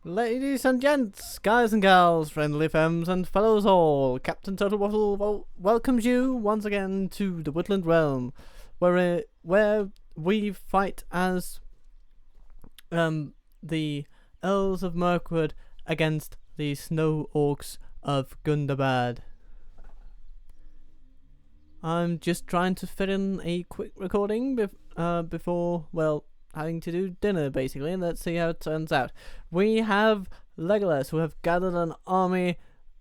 Ladies and gents, guys and gals, friendly femmes and fellows all, Captain Total Waffle welcomes you once again to the Woodland realm, where we fight as the elves of Mirkwood against the snow orcs of Gundabad. I'm just trying to fit in a quick recording before, well, having to do dinner, basically, and let's see how it turns out. We have Legolas, who have gathered an army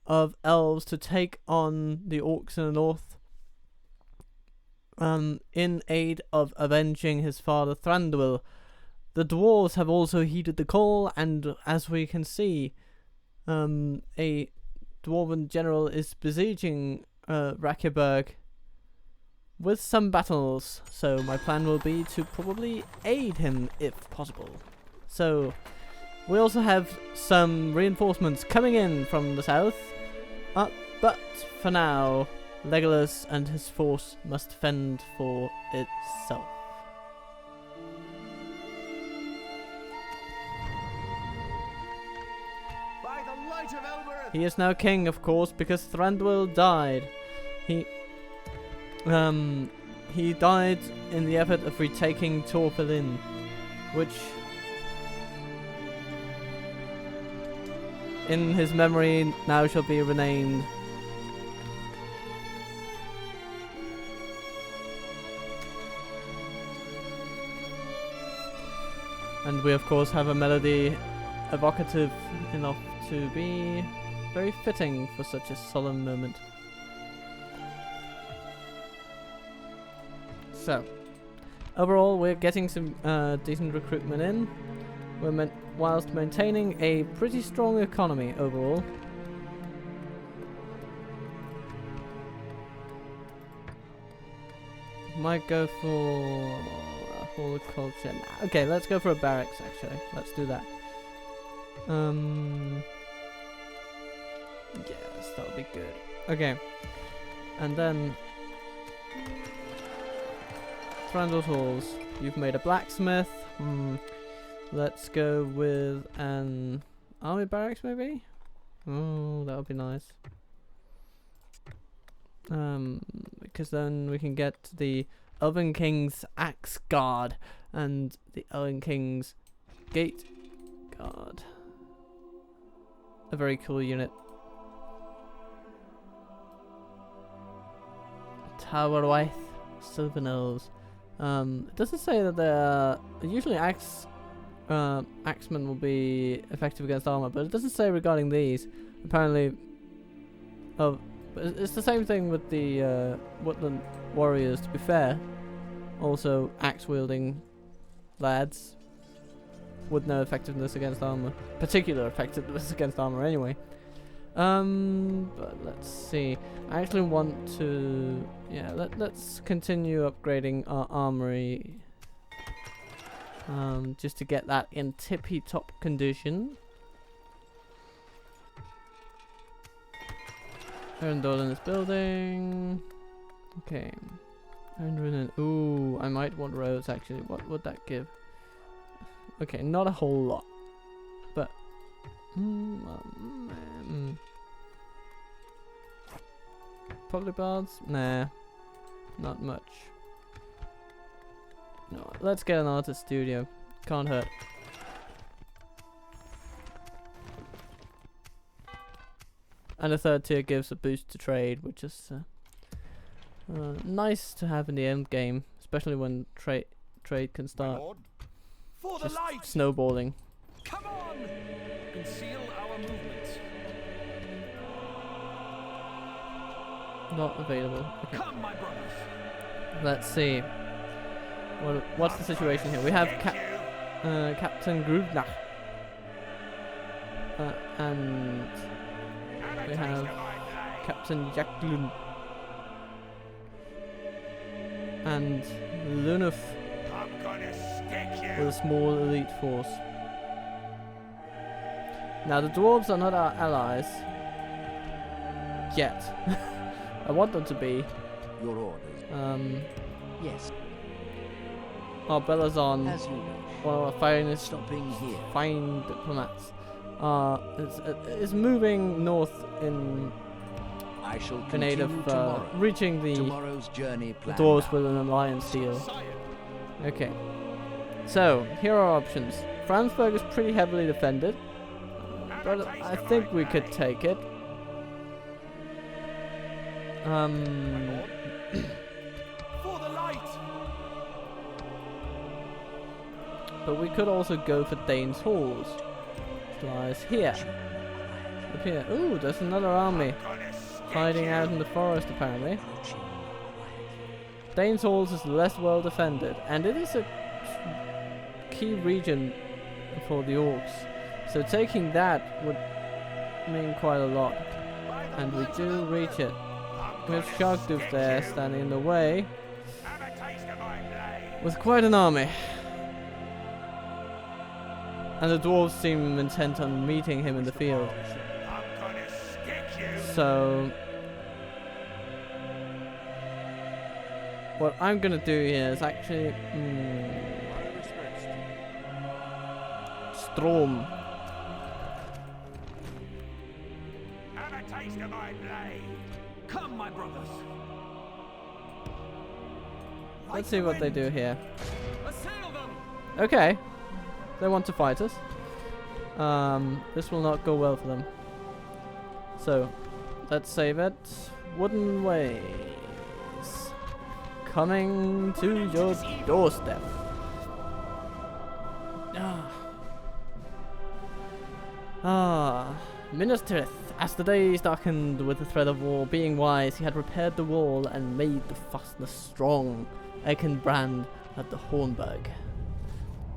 of elves to take on the orcs in the north, in aid of avenging his father Thranduil. The dwarves have also heeded the call, and as we can see, a dwarven general is besieging Rakkeberg with some battles, so my plan will be to probably aid him if possible. So we also have some reinforcements coming in from the south, but for now Legolas and his force must fend for itself. By the light of Elbereth. He is now king, of course, because Thranduil died. He died in the effort of retaking Torpilin, which in his memory now shall be renamed. And we of course have a melody evocative enough to be very fitting for such a solemn moment. So, overall, we're getting some decent recruitment in. Whilst maintaining a pretty strong economy overall. Might go for a horticulture. Okay, let's go for a barracks. Actually, let's do that. Yes, that would be good. Okay, and then. Thranduil's halls. You've made a blacksmith. Let's go with an army barracks, maybe. Oh, that would be nice. Because then we can get the Elven King's Axe Guard and the Elven King's Gate Guard. A very cool unit. Tower Wythe, Sylvan Elves. It doesn't say that they're usually axemen will be effective against armor, but it doesn't say regarding these. Apparently, it's the same thing with the Woodland warriors. To be fair, also axe wielding lads with no effectiveness against armor, particular effectiveness against armor anyway. But let's see. I actually want to, let's continue upgrading our armory. Just to get that in tippy top condition. Erendol in this building. Okay. Ooh, I might want roads actually. What would that give? Okay, not a whole lot. But public baths? Nah, not much. No, let's get an artist studio. Can't hurt. And a third tier gives a boost to trade, which is nice to have in the end game, especially when trade can start just snowballing. Come on! Conceal our movements. Not available. Okay. Come, my brothers. Let's see. What's the situation here? We have Captain Grubnach. And we have Captain Jacklund. And Lunuf with a small elite force. Now the dwarves are not our allies. Yet. I want them to be. Your orders. Yes. Our Belazon, As you wish. one of our finest Stopping here. fine diplomats. is moving north in I shall in aid continue of tomorrow. reaching the Tomorrow's journey planned dwarves out. with an alliance deal. Okay. So, here are options. Franzburg is pretty heavily defended, but I think we could take it. For the light. But we could also go for Dane's Halls. Which lies here. Up here. Ooh, there's another army hiding out in the forest apparently. Dane's Halls is less well defended, and it is a key region for the orcs. So taking that would mean quite a lot. And we do reach it. We have Sharkdoof there standing in the way with quite an army. And the dwarves seem intent on meeting him in the field. So what I'm gonna do here is actually Storm. Come, my brothers. Let's see what they do here. Assail them. Okay. They want to fight us. This will not go well for them. So, let's save it. Wooden ways. Coming to your doorstep. Ministereth. As the days darkened with the threat of war, being wise, he had repaired the wall and made the fastness strong. Eichenbrand at the Hornburg.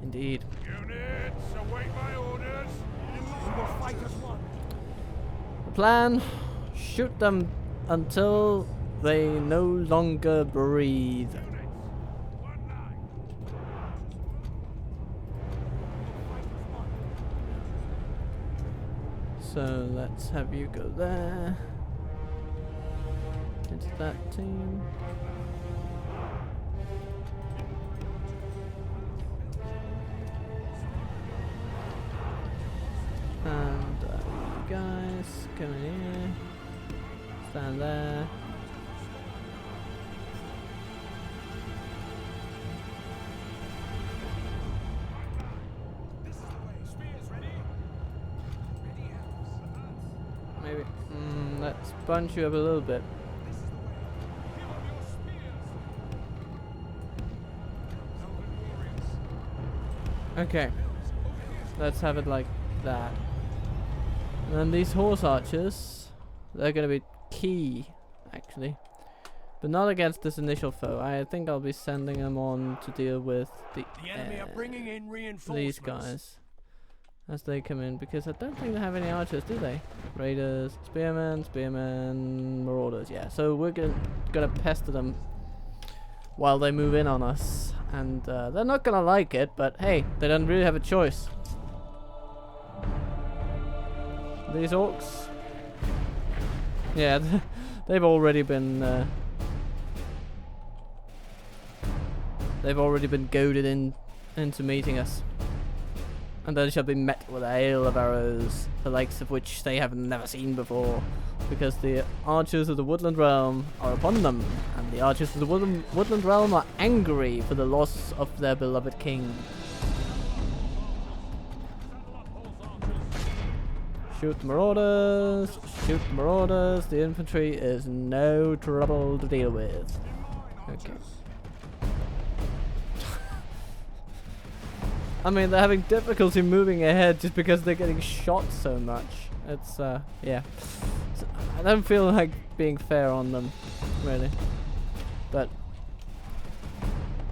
Indeed. Units, await my orders. We will fight as one. The plan: shoot them until they no longer breathe. So let's have you go there. Into that team. And you guys come in here. Stand there. Maybe. Let's bunch you up a little bit. Okay. Let's have it like that. And then these horse archers, they're gonna be key, actually. But not against this initial foe. I think I'll be sending them on to deal with the enemy are bringing in reinforcements. these guys as they come in, because I don't think they have any archers, do they? Raiders, spearmen, marauders. Yeah, so we're gonna pester them while they move in on us, and they're not gonna like it. But hey, they don't really have a choice. These orcs, yeah, they've already been goaded into meeting us, and they shall be met with a hail of arrows, the likes of which they have never seen before, because the archers of the Woodland realm are upon them, and the archers of the Woodland realm are angry for the loss of their beloved king. Shoot the marauders, shoot the marauders. The infantry is no trouble to deal with. Okay. I mean, they're having difficulty moving ahead just because they're getting shot so much. It's, yeah. So I don't feel like being fair on them, really. But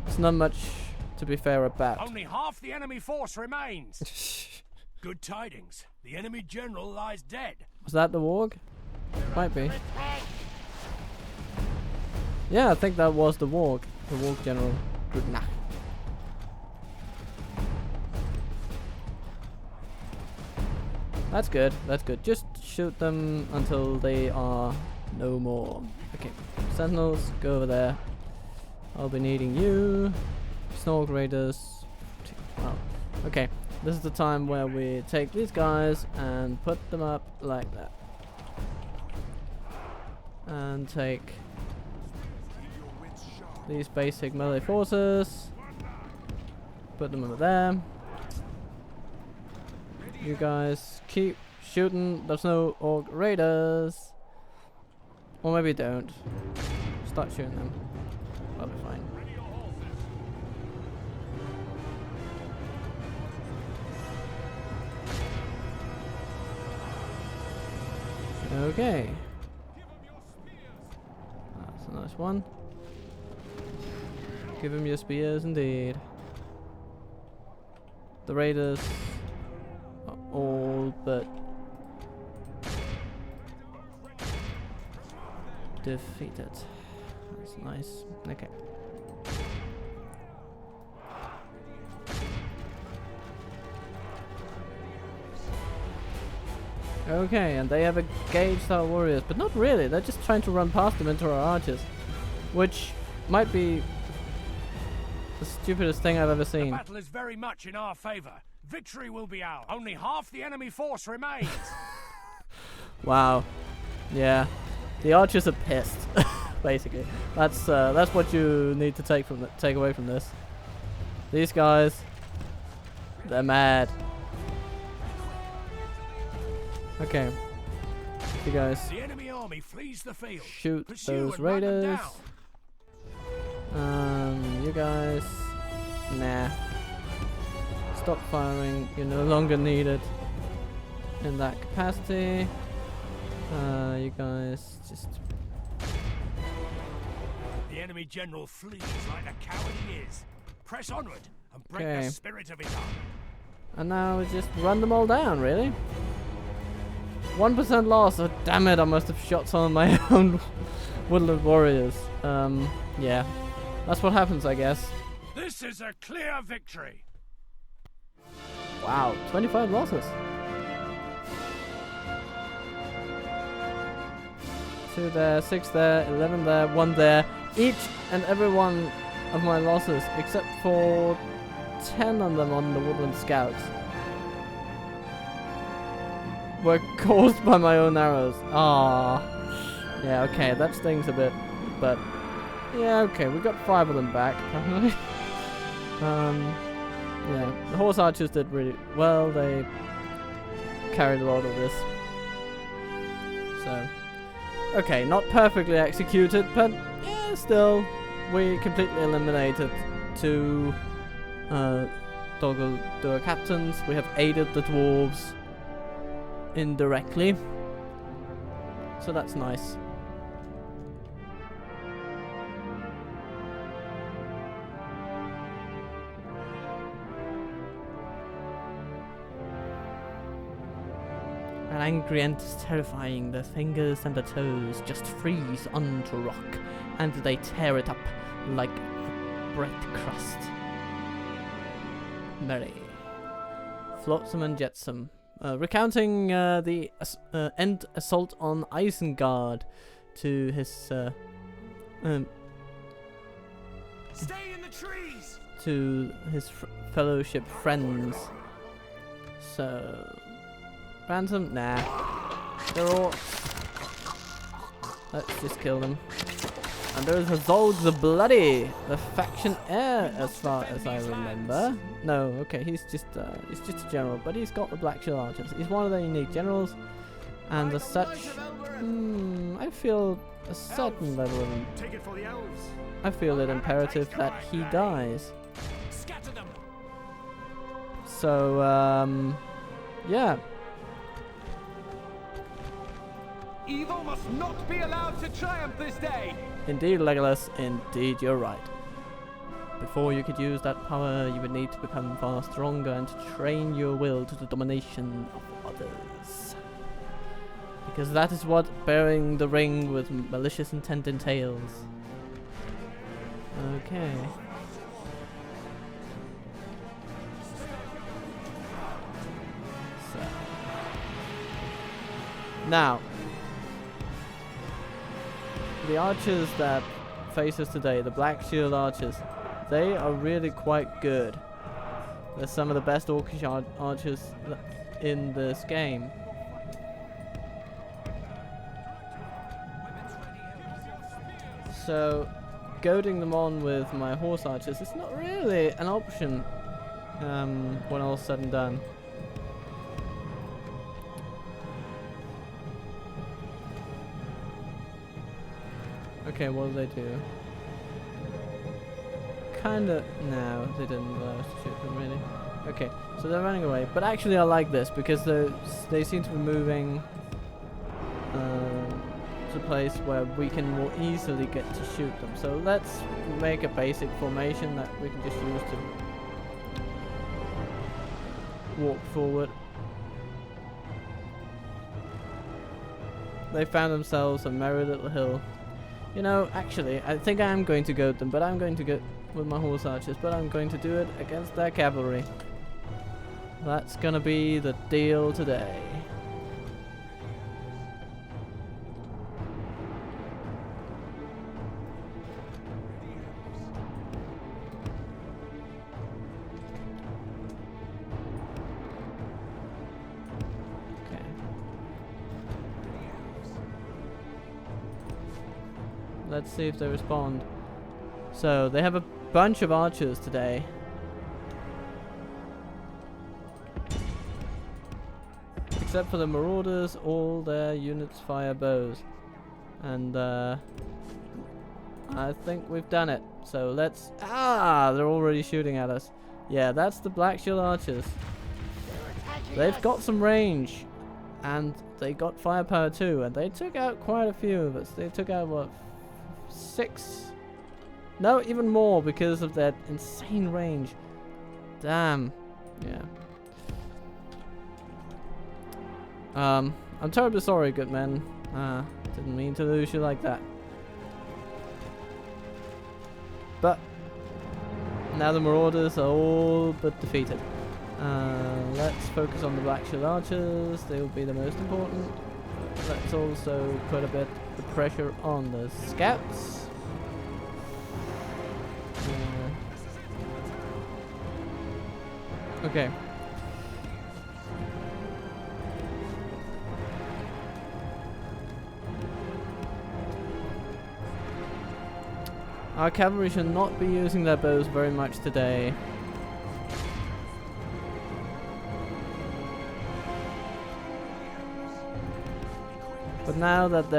it's not much to be fair about. Only half the enemy force remains. Good tidings. The enemy general lies dead. Was that the warg? Might be. Yeah, I think that was the warg. The warg general. Good night. That's good. That's good. Just shoot them until they are no more. Okay. Sentinels, go over there. I'll be needing you. Snorg raiders. Oh. Okay. This is the time where we take these guys and put them up like that. And take these basic melee forces. Put them over there. You guys keep shooting. There's no orc raiders. Or maybe don't. Start shooting them. That'll be fine. Okay. That's a nice one. Give him your spears indeed. The raiders are all but defeated. That's nice. Okay. Okay, and they have engaged our warriors, but not really. They're just trying to run past them into our archers, which might be the stupidest thing I've ever seen. The battle is very much in our favor. Victory will be ours. Only half the enemy force remains. Wow. Yeah. The archers are pissed. Basically, that's what you need to take away from this. These guys, they're mad. Okay. You guys. The enemy army flees the field. Shoot Pursue those and run them raiders. down. You guys. Nah. Stop firing. You're no longer needed in that capacity. You guys just. The enemy general flees like the coward he is. Press onward and break Okay. the spirit of his army. And now we just run them all down, really. 1% loss. Oh, damn it! I must have shot some of my own Woodland warriors. Yeah. That's what happens, I guess. This is a clear victory. Wow, 25 losses. 2 there, 6 there, 11 there, 1 there. Each and every one of my losses, except for 10 of them on the Woodland Scouts, were caused by my own arrows. Ah, yeah, okay, that stings a bit, but yeah, okay, we got 5 of them back, apparently. Yeah, the horse archers did really well. They carried a lot of this. So, okay, not perfectly executed, but yeah, still, we completely eliminated 2 Doggle captains. We have aided the dwarves indirectly, so that's nice. An angry ant is terrifying. Their fingers and their toes just freeze onto rock, and they tear it up like bread crust. Merry. Flotsam and Jetsam. Recounting the end assault on Isengard to his Stay in the trees. to his fellowship friends. So, ransom? Nah. They're all. Let's just kill them. And there's Zolg the Bloody, the faction heir, as far as I remember. No, okay, he's just a general, but he's got the Black Shield Archers. He's one of the unique generals, and as such, I feel a certain level of. I feel it imperative that he dies. So, yeah. Evil must not be allowed to triumph this day! Indeed, Legolas, indeed you're right. Before you could use that power, you would need to become far stronger and to train your will to the domination of others. Because that is what bearing the ring with malicious intent entails. Okay. So. Now, the archers that face us today, the Black Shield archers, they are really quite good. They're some of the best orcish archers in this game. So, goading them on with my horse archers is not really an option when all's said and done. Okay, what do they do? Kinda. No, they didn't allow us to shoot them really. Okay, so they're running away. But actually, I like this because they seem to be moving to a place where we can more easily get to shoot them. So let's make a basic formation that we can just use to walk forward. They found themselves a merry little hill. You know, actually, I think I am going to goad them, but I'm going to go with my horse archers, but I'm going to do it against their cavalry. That's gonna be the deal today. Let's see if they respond. So, they have a bunch of archers today. Except for the marauders, all their units fire bows. And, I think we've done it. So, let's... Ah! They're already shooting at us. Yeah, that's the Black Shield archers. They've got some range. And they got firepower too. And they took out quite a few of us. They took out, what... 6? No, even more because of that insane range. Damn. Yeah. I'm terribly sorry, good man. Didn't mean to lose you like that. But now the marauders are all but defeated. Let's focus on the Black Shield archers. They will be the most important. Let's also put a bit of pressure on the scouts. Okay. Our cavalry should not be using their bows very much today. But now that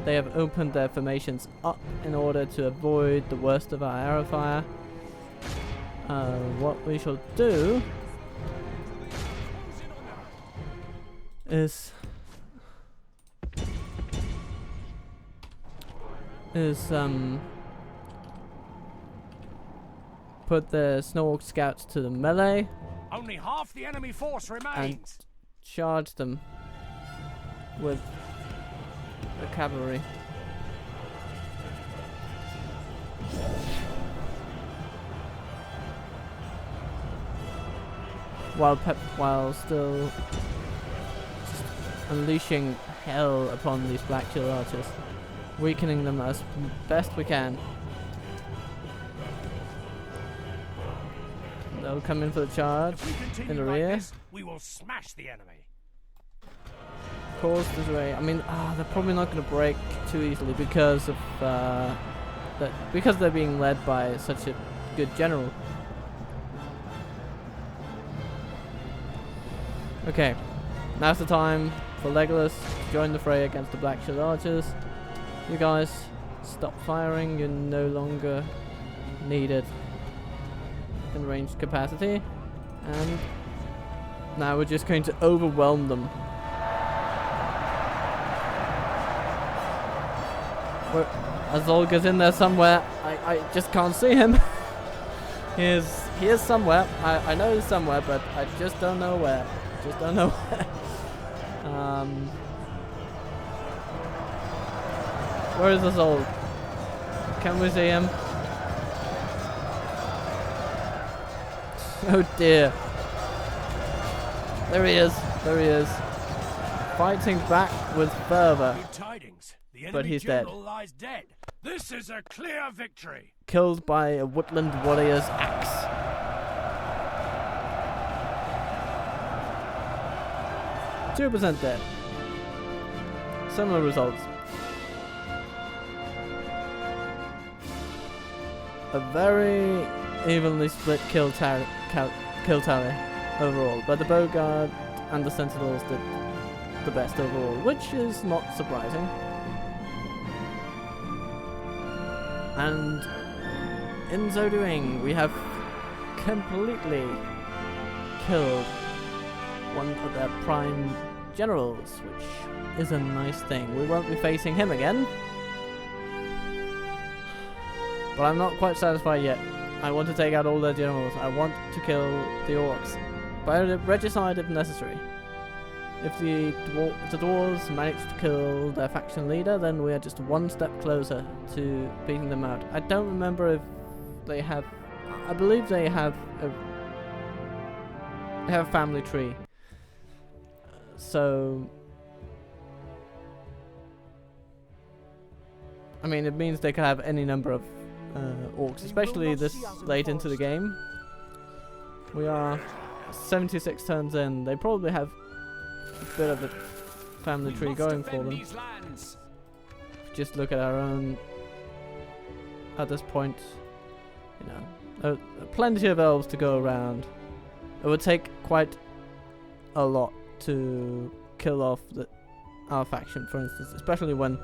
they have opened their formations up in order to avoid the worst of our arrow fire, what we shall do is put the Snow Orc scouts to the melee. Only half the enemy force remains. And charge them with the cavalry. While still just unleashing hell upon these Black Shield archers, weakening them as best we can. They'll come in for the charge in the rear. This, we will smash the enemy. Cause disarray. I mean, they're probably not going to break too easily because of because they're being led by such a good general. Okay, now's the time for Legolas to join the fray against the Black Shield archers. You guys, stop firing. You're no longer needed in ranged capacity, and now we're just going to overwhelm them. Azolga's in there somewhere. I just can't see him. he is somewhere. I know he's somewhere, but I just don't know where. Just don't know where. Where is Azolg? Can we see him? Oh dear. There he is. There he is. Fighting back with fervor. Good tidings. The enemy But he's dead. lies dead. This is a clear victory. Killed by a Woodland warrior's axe. 2% dead. Similar results. A very evenly split kill tally overall, but the Bogard and the Sentinels did the best overall, which is not surprising. And in so doing, we have completely killed one of their prime generals, which is a nice thing. We won't be facing him again, but I'm not quite satisfied yet. I want to take out all their generals. I want to kill the orcs, by regicide if necessary. If the dwarves manage to kill their faction leader, then we are just one step closer to beating them out. I don't remember if they have... I believe they have a family tree. So... I mean, it means they could have any number of orcs, especially this late into the game. We are 76 turns in. They probably have a bit of a family tree going for them. Just look at our own. At this point, you know, plenty of elves to go around. It would take quite a lot to kill off our faction, for instance, especially when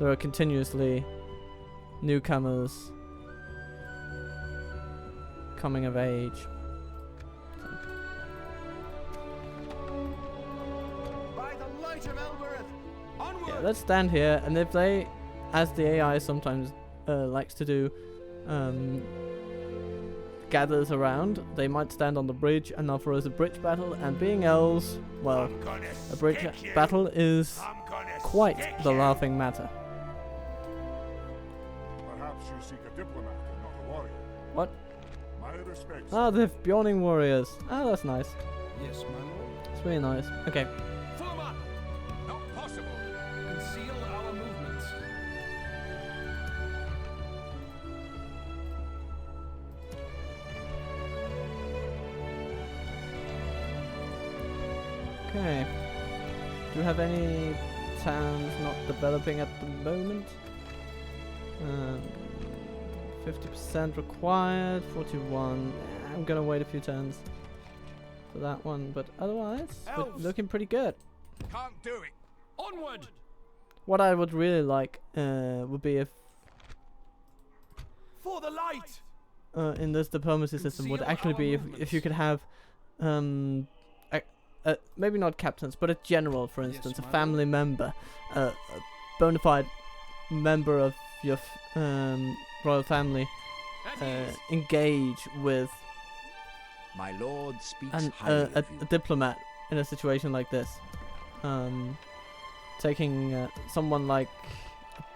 there are continuously newcomers coming of age. Yeah, let's stand here, and if they, as the AI sometimes likes to do, gathers around, they might stand on the bridge and offer us a bridge battle, and being elves, well, a bridge battle is quite the laughing matter. Perhaps you seek a diplomat and not a warrior. What? My respects. Ah, the Bjorning warriors. Ah, that's nice. Yes, my lord. It's really nice. Okay. Form up! Not possible. Conceal our movements. Okay. Do you have any towns not developing at the moment? 50% required, 41. I'm gonna wait a few turns for that one, but otherwise, we're looking pretty good. Can't do it. Onward! What I would really like would be if For the light! in this diplomacy system would actually be if you could have maybe not captains, but a general, for instance, a family member, a bona fide member of your royal family, engage with My lord speaks a highly of you. diplomat in a situation like this. Taking someone like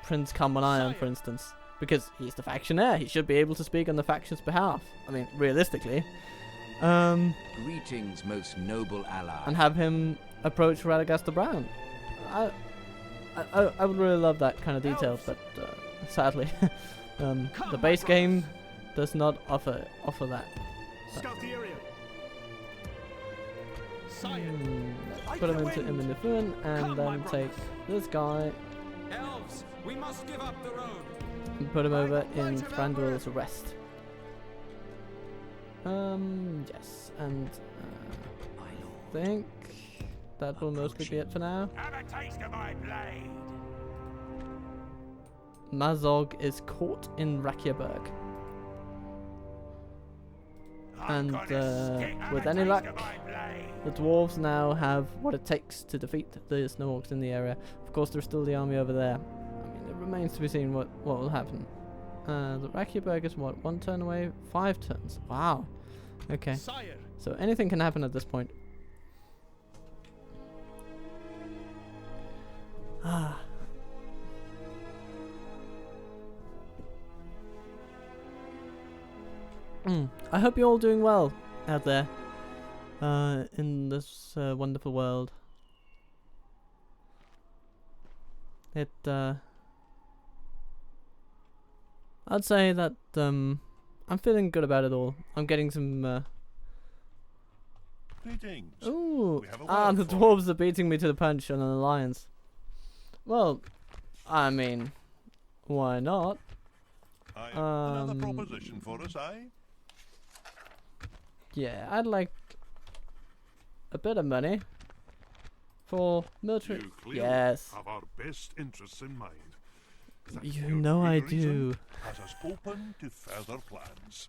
Prince Kamanayan, for instance, because he's the faction heir, he should be able to speak on the faction's behalf. I mean, realistically. Greetings, most noble ally. And have him approach Radagast the Brown. I would really love that kind of detail, but sadly, the base game does not offer that. Scout the area. Put him in the fluent, and then take this guy Elves, we must give up the road. and put him over in Thranduil's Rest. Yes, and I think that will mostly be it for now. Have a taste of my blade. Mazog is caught in Rakyaberg. And with any luck, the dwarves now have what it takes to defeat the snow orcs in the area. Of course, there's still the army over there. I mean, it remains to be seen what will happen. The Rakyaberg is what, 1 turn away? 5 turns. Wow. Okay. Sire. So anything can happen at this point. Ah. I hope you're all doing well out there in this wonderful world. I'd say that I'm feeling good about it all. I'm getting some Greetings. Ooh. We have a Ah, word the for you. dwarves are beating me to the punch on an alliance. Well, I mean, why not? Another proposition for us, eh? Yeah, I'd like a bit of money for military. You clearly Yes. have our best interests in mind. Thank You your know I good reason do. Has us open to further plans.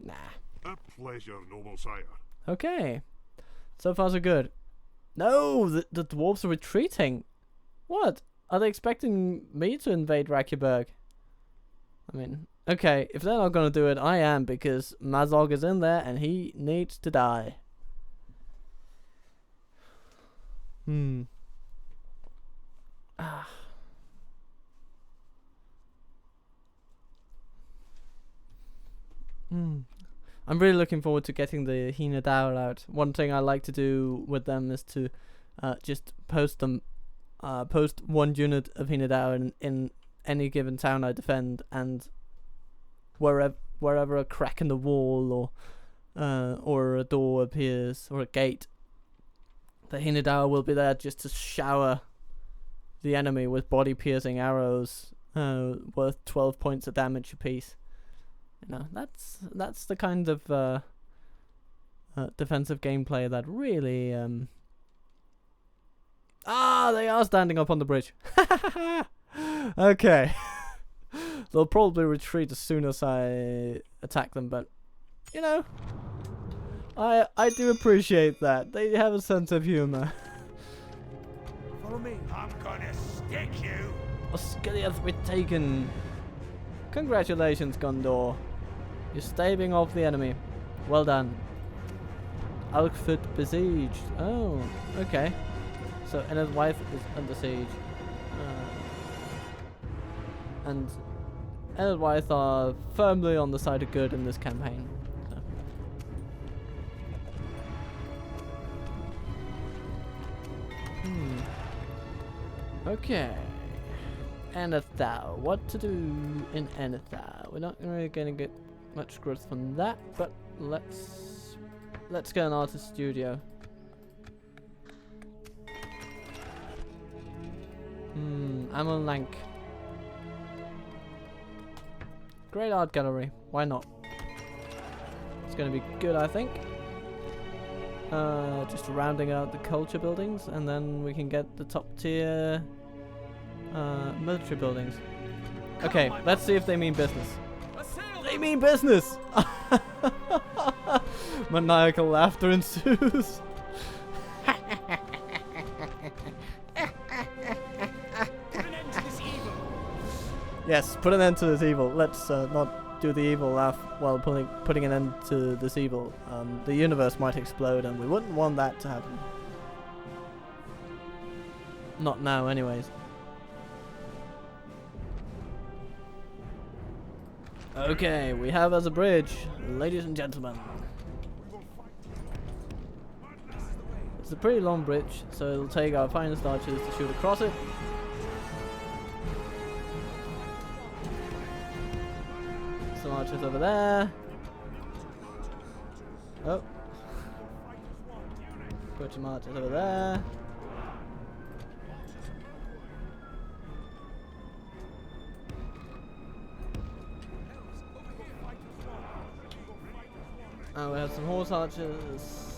Nah. A pleasure, noble sire. Okay. So far so good. No, the dwarves are retreating. What? Are they expecting me to invade Rakiberg? I mean, okay, if they're not gonna do it, I am, because Mazog is in there and he needs to die. Ah. I'm really looking forward to getting the Hinadaur out. One thing I like to do with them is to just post them, post one unit of Hinadaur in any given town I defend, and wherever a crack in the wall or a door appears or a gate, the Hinadaur will be there just to shower the enemy with body-piercing arrows worth 12 points of damage apiece. You know, that's the kind of defensive gameplay that really they are standing up on the bridge. Okay. They'll probably retreat as soon as I attack them, but you know, I do appreciate that. They have a sense of humor. Follow me. I'm gonna stick you. Osgiliath retaken. Congratulations, Gondor. You're staving off the enemy. Well done. Alkford besieged. Oh, okay. So Enna's wife is under siege. And Enna's wife are firmly on the side of good in this campaign. So. Okay. Ennathar. What to do in Ennathar? We're not really going to get much growth from that, but let's get an artist studio. Amon Lank. Great art gallery. Why not? It's going to be good, I think. Just rounding out the culture buildings, and then we can get the top tier military buildings. Okay, let's see if they mean business. They mean business! Maniacal laughter ensues. Yes, put an end to this evil. Let's not do the evil laugh while putting an end to this evil. The universe might explode, and we wouldn't want that to happen. Not now, anyways. Okay, we have as a bridge, ladies and gentlemen. It's a pretty long bridge, so it'll take our finest archers to shoot across it. Some archers over there. Oh. Put some archers over there. And we have some horse archers.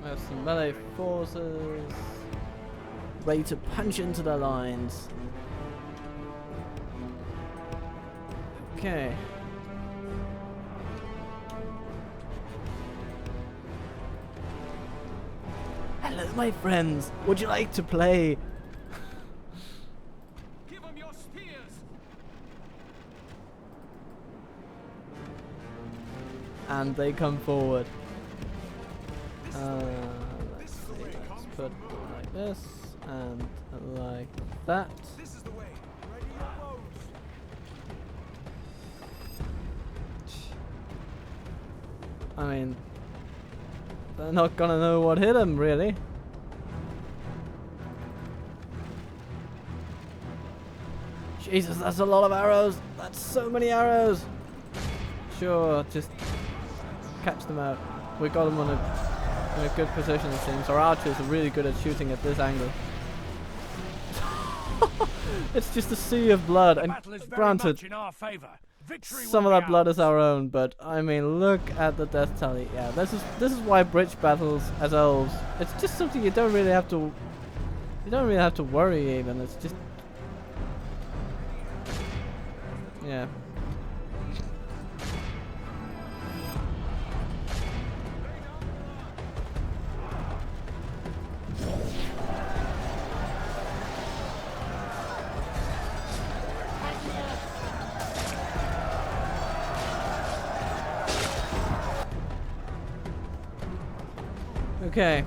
We have some melee forces ready to punch into their lines. Okay. Hello, my friends. Would you like to play? Give them your spears. And they come forward. Let's see. Let's put it like this and like that. This is the way. Ready your bows. I mean, they're not gonna know what hit them, really. Jesus, that's a lot of arrows. That's so many arrows. Sure, just catch them out. We got them in a good position, it seems. Our archers are really good at shooting at this angle. It's just a sea of blood, and granted, some of that blood is our own, but I mean, look at the death tally. Yeah, this is why bridge battles as elves. It's just something you don't really have to. You don't really have to worry even. It's just, yeah. Okay.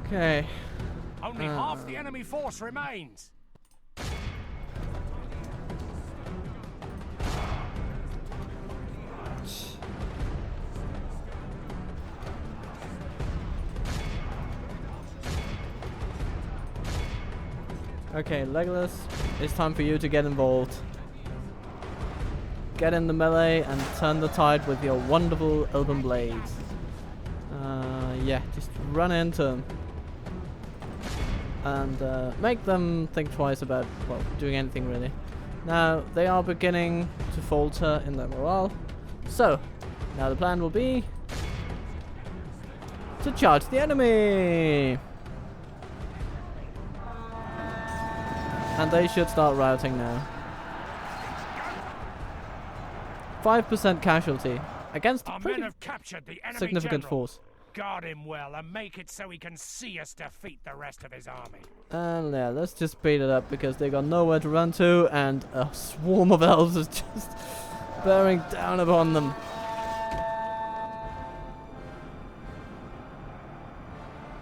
Okay. Only half the enemy force remains. Okay, Legolas, it's time for you to get involved. Get in the melee and turn the tide with your wonderful elven blades. Yeah, just run into them. And make them think twice about, well, doing anything really. Now, they are beginning to falter in their morale. So, now the plan will be to charge the enemy! And they should start routing now. 5% casualty against a pretty significant force. Guard him well and make it so he can see us defeat the rest of his army. And yeah, let's just speed it up because they got nowhere to run to, and a swarm of elves is just bearing down upon them.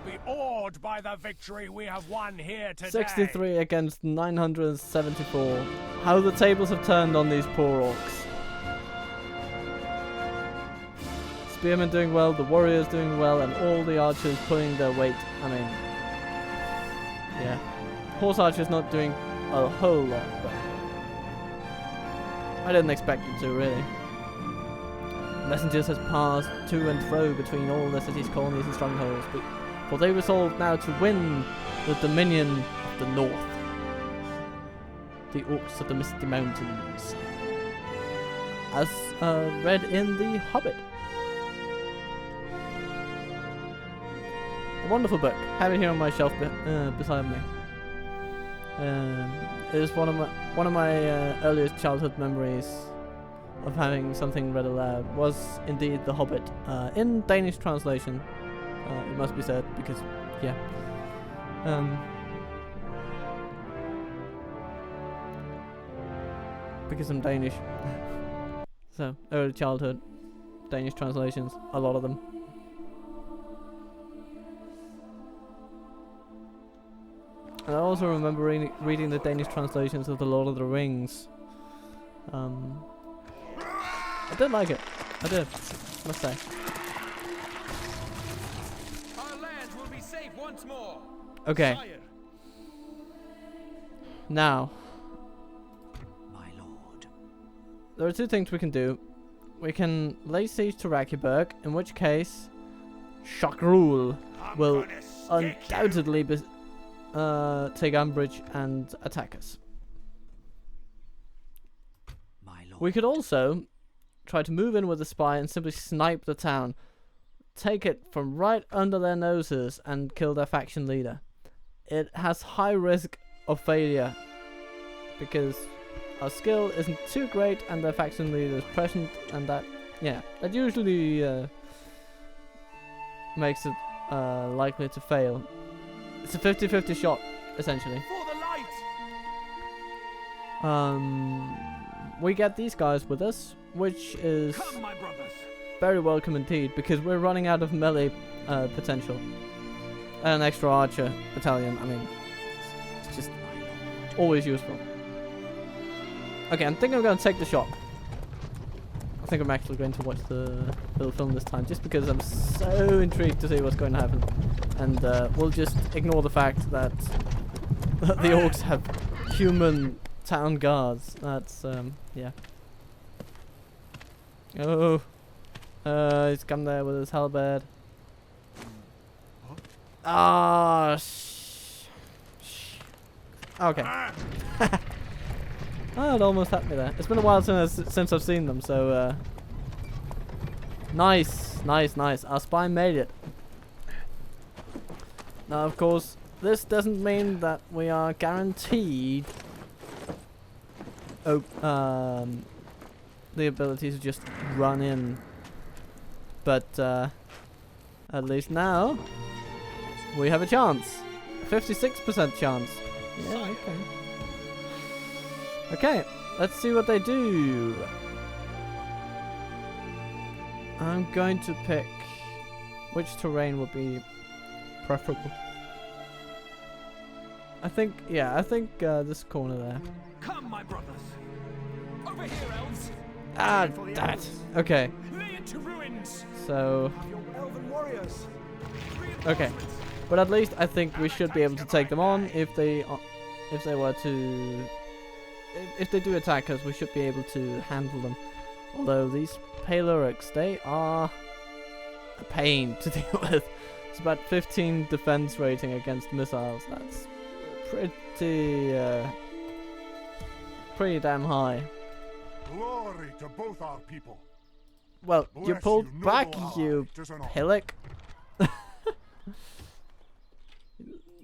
Be awed by the victory we have won here today. 63 against 974. How the tables have turned on these poor orcs. Spearmen doing well, the warriors doing well, and all the archers pulling their weight. I mean, yeah. Horse archers not doing a whole lot, but I didn't expect them to, really. Messengers has passed to and fro between all the cities, colonies, and strongholds, for they resolve now to win the dominion of the north. The orcs of the Misty Mountains. As read in The Hobbit. A wonderful book. Have it here on my shelf beside me. It is one of my earliest childhood memories of having something read aloud. Was indeed The Hobbit, in Danish translation. It must be said because, yeah. Because I'm Danish. So early childhood Danish translations, a lot of them. And I also remember reading the Danish translations of The Lord of the Rings. I did like it. I did, must say. Our lands will be safe once more. Okay. Sire. Now, My lord. there are two things we can do. We can lay siege to Rakiberg, in which case Shakrul will undoubtedly take umbrage and attack us. My lord. We could also try to move in with a spy and simply snipe the town. Take it from right under their noses and kill their faction leader. It has high risk of failure because our skill isn't too great and their faction leader is present, and that usually makes it likely to fail. It's a 50-50 shot, essentially. For the light. We get these guys with us, which is Come, my brothers. very welcome indeed, because we're running out of melee potential. And an extra archer battalion, I mean, Always useful. Okay, I think I'm going to take the shot. I think I'm actually going to watch the little film this time, just because I'm so intrigued to see what's going to happen. And we'll just ignore the fact that the orcs have human town guards. That's, yeah. Oh. He's come there with his halberd. Ah, okay. Oh, it almost had me there. It's been a while since I've seen them, so nice. Our spy made it. Now, of course, this doesn't mean that we are guaranteed the ability to just run in, but at least now we have a chance. 56% chance. Yeah, okay. Okay, let's see what they do. I'm going to pick which terrain would be preferable. I think this corner there. Come, my brothers. Over here, elves. Ah, damn it. Okay, Lay it to ruins. so Your elven warriors. okay, but at least I think we should be able to take them on if they were to. If they do attack us, we should be able to handle them. Although these pale orcs, they are a pain to deal with. It's about 15 defense rating against missiles. That's pretty damn high. Glory to both our people. Well, you Bless pulled you, back, noble ally. you 'Tis an honor. pillock.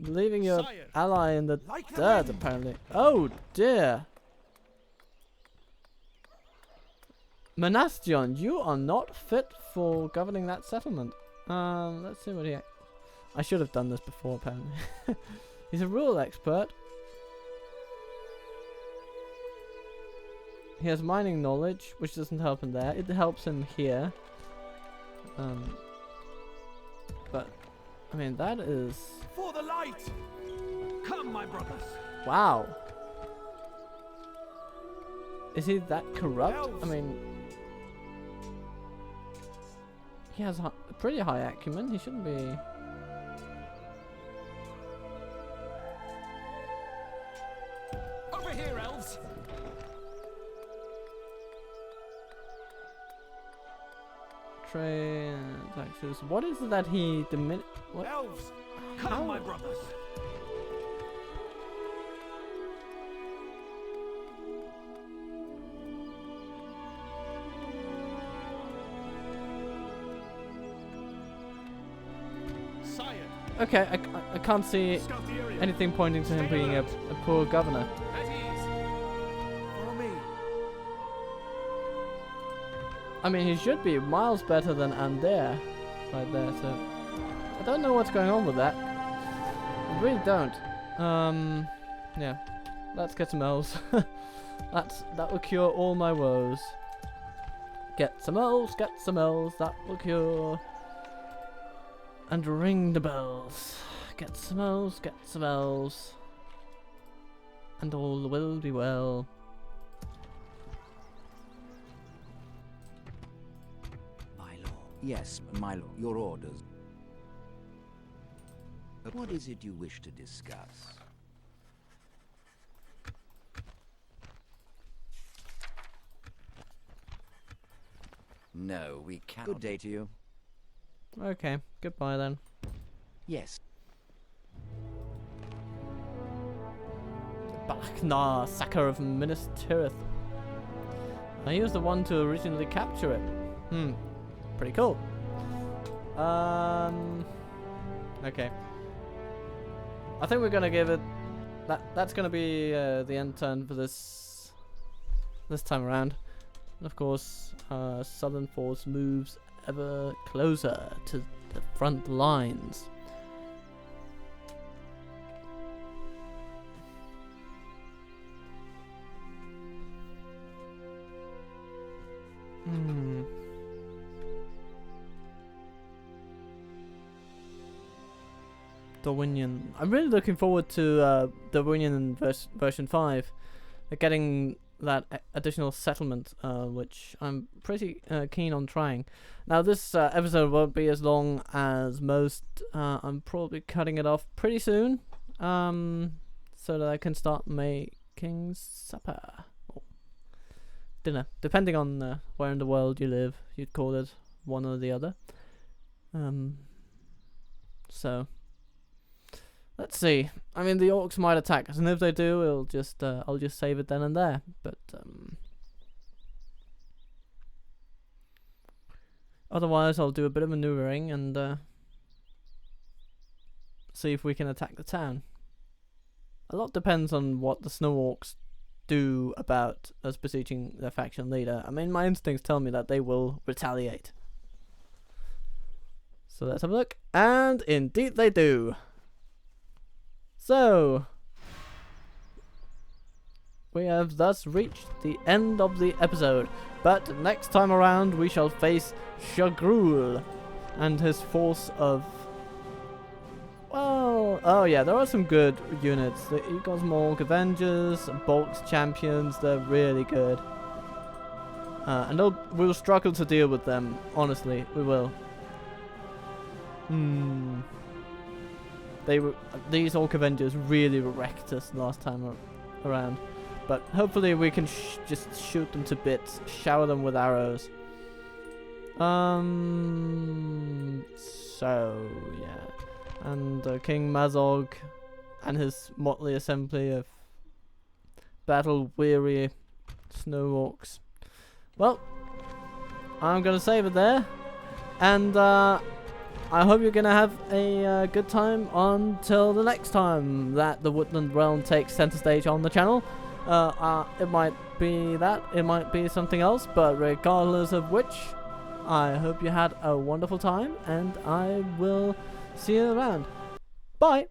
Leaving your Sire. ally in the Like the dirt, wind. apparently. Oh dear. Menastion, you are not fit for governing that settlement. Let's see what he. I should have done this before, apparently. He's a rule expert. He has mining knowledge, which doesn't help him there. It helps him here. But I mean, that is. For the light. Come, my brothers. Wow. Is he that corrupt? Elves. I mean, he has a pretty high acumen. He shouldn't be. Over here, elves. Train taxes. What is it that he what? Elves. Come, How? my brothers. Sire. Okay, I can't see Scout the area. anything pointing to him being a poor governor. At ease. Follow me. I mean, he should be miles better than Ander right there, so I don't know what's going on with that. I really don't. Yeah. Let's get some elves. That will cure all my woes. Get some elves, that will cure. And ring the bells. Get some elves. And all will be well. My lord. Yes, my lord. Your orders. But what is it you wish to discuss? No, we can't. Good day to you. Okay, goodbye then. Yes. Balaknar, sacker of Minas Tirith. He was the one to originally capture it. Pretty cool. Okay. I think we're gonna give it. That's gonna be the end turn for this time around. And of course, Southern Force moves ever closer to the front lines. Darwinian. I'm really looking forward to Darwinian version 5. Getting that additional settlement, which I'm pretty keen on trying. Now this episode won't be as long as most. I'm probably cutting it off pretty soon, so that I can start making supper or dinner, depending on where in the world you live. You'd call it one or the other. So let's see. I mean, the orcs might attack us, and if they do, I'll just save it then and there. But otherwise, I'll do a bit of maneuvering and see if we can attack the town. A lot depends on what the snow orcs do about us besieging their faction leader. I mean, my instincts tell me that they will retaliate. So let's have a look, and indeed they do. So, we have thus reached the end of the episode, but next time around we shall face Shagrul and his force of, well, oh yeah, there are some good units. You got some Orc Avengers, Bolts Champions, they're really good. And we'll struggle to deal with them, honestly, we will. These Orc Avengers really wrecked us last time around, but hopefully we can just shoot them to bits, shower them with arrows. So yeah, and King Mazog and his motley assembly of battle-weary snow orcs. Well, I'm gonna save it there, and I hope you're going to have a good time until the next time that the Woodland realm takes center stage on the channel. It might be that, it might be something else, but regardless of which, I hope you had a wonderful time, and I will see you around. Bye!